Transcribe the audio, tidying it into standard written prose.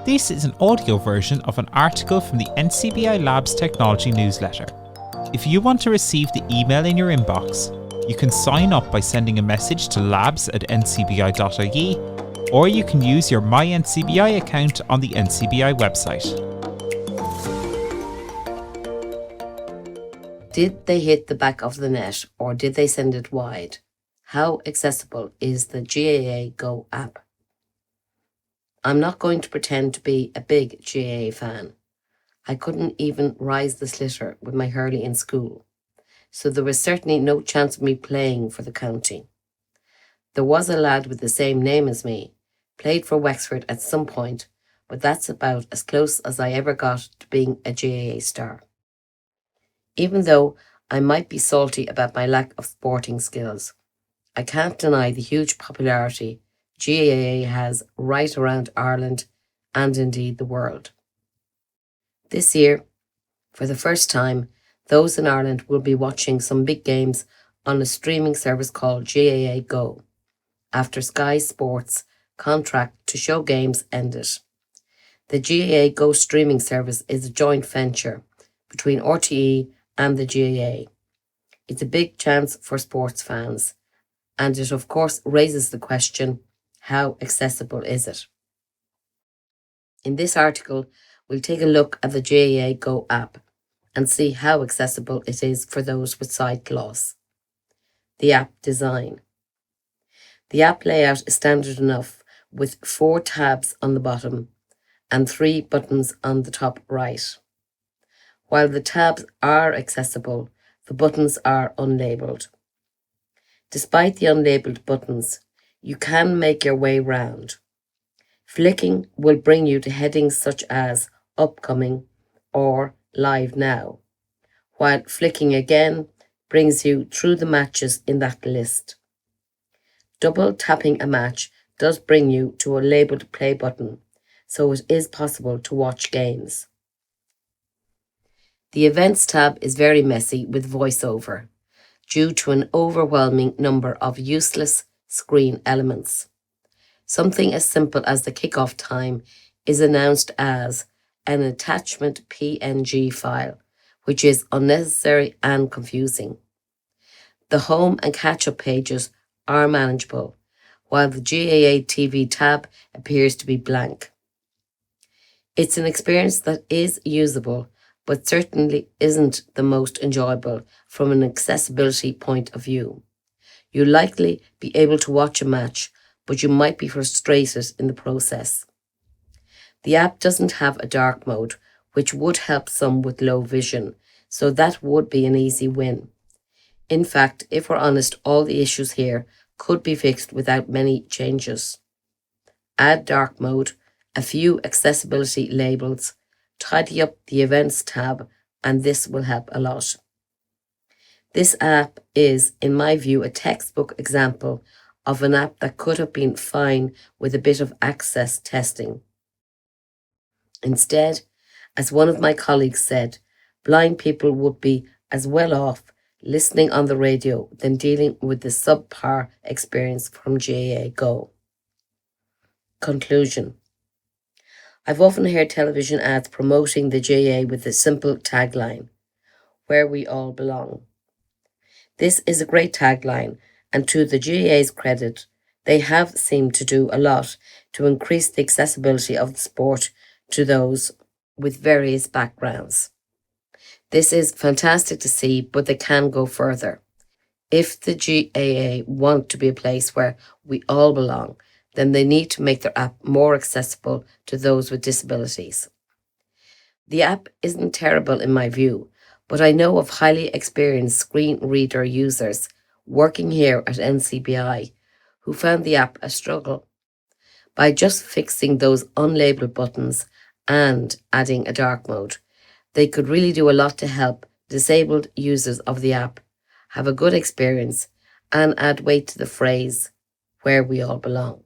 This is an audio version of an article from the NCBI Labs Technology newsletter. If you want to receive the email in your inbox, you can sign up by sending a message to labs@ncbi.ie, or you can use your My NCBI account on the NCBI website. Did they hit the back of the net or did they send it wide? How accessible is the GAA app? I'm not going to pretend to be a big GAA fan. I couldn't even rise the slitter with my hurley in school, so there was certainly no chance of me playing for the county. There was a lad with the same name as me, played for Wexford at some point, but that's about as close as I ever got to being a GAA star. Even though I might be salty about my lack of sporting skills, I can't deny the huge popularity GAA has right around Ireland and indeed the world. This year, for the first time, those in Ireland will be watching some big games on a streaming service called GAAGO, after Sky Sports' contract to show games ended. The GAAGO streaming service is a joint venture between RTÉ and the GAA. It's a big chance for sports fans, and it of course raises the question, how accessible is it? In this article, we'll take a look at the GAAGO app and see how accessible it is for those with sight loss. The app design. The app layout is standard enough, with 4 tabs on the bottom and 3 buttons on the top right. While the tabs are accessible, the buttons are unlabelled. Despite the unlabelled buttons, you can make your way round. Flicking will bring you to headings such as Upcoming or Live Now, while flicking again brings you through the matches in that list. Double tapping a match does bring you to a labelled play button, so it is possible to watch games. The Events tab is very messy with voiceover, due to an overwhelming number of useless screen elements. Something as simple as the kickoff time is announced as an attachment PNG file, which is unnecessary and confusing. The home and catch-up pages are manageable, while the GAA TV tab appears to be blank. It's an experience that is usable, but certainly isn't the most enjoyable from an accessibility point of view. You'll likely be able to watch a match, but you might be frustrated in the process. The app doesn't have a dark mode, which would help some with low vision, so that would be an easy win. In fact, if we're honest, all the issues here could be fixed without many changes. Add dark mode, a few accessibility labels, tidy up the Events tab, and this will help a lot. This app is, in my view, a textbook example of an app that could have been fine with a bit of access testing. Instead, as one of my colleagues said, blind people would be as well off listening on the radio than dealing with the subpar experience from GAAGO. Conclusion. I've often heard television ads promoting the GAA with the simple tagline, "Where we all belong." This is a great tagline, and to the GAA's credit, they have seemed to do a lot to increase the accessibility of the sport to those with various backgrounds. This is fantastic to see, but they can go further. If the GAA want to be a place where we all belong, then they need to make their app more accessible to those with disabilities. The app isn't terrible in my view, but I know of highly experienced screen reader users working here at NCBI who found the app a struggle. By just fixing those unlabelled buttons and adding a dark mode, they could really do a lot to help disabled users of the app have a good experience and add weight to the phrase, "Where we all belong."